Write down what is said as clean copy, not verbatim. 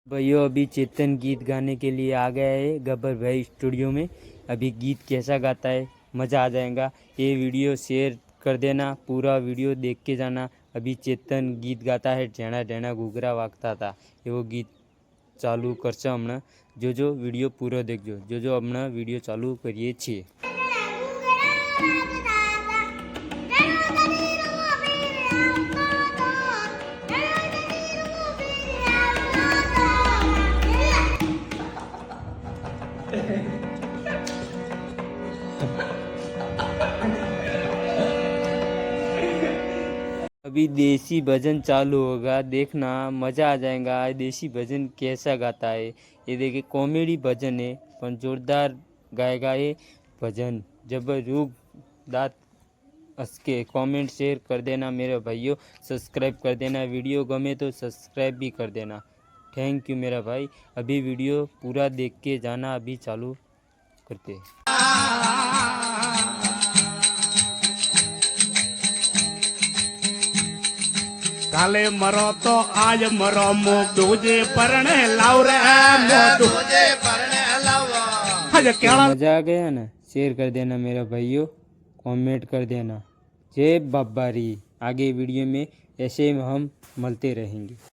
भाइयों अभी चेतन गीत गाने के लिए आ गया है गब्बर भाई स्टूडियो में। अभी गीत कैसा गाता है मज़ा आ जाएगा। ये वीडियो शेयर कर देना, पूरा वीडियो देख के जाना। अभी चेतन गीत गाता है, ढेणा ढेणा घूघरा वागता था, ये वो गीत चालू करशे हमने। जो वीडियो पूरा देखो, जो हमने वीडियो चालू करिए छे। अभी देसी भजन चालू होगा, देखना मज़ा आ जाएगा। देसी भजन कैसा गाता है ये देखिए, कॉमेडी भजन है पर जोरदार गाएगा ये भजन। जब रूप दात उसके कमेंट शेयर कर देना मेरे भाइयों, सब्सक्राइब कर देना। वीडियो गमे तो सब्सक्राइब भी कर देना। थैंक यू मेरा भाई। अभी वीडियो पूरा देख के जाना, अभी चालू करते हैं। काले मरो तो आज मरो मो दूजे परणे लाव रे दूजे परणे लाव। मजा आ गया ना, शेयर कर देना मेरा भाइयों, कमेंट कर देना। जय बाबारी। आगे वीडियो में ऐसे हम मिलते रहेंगे।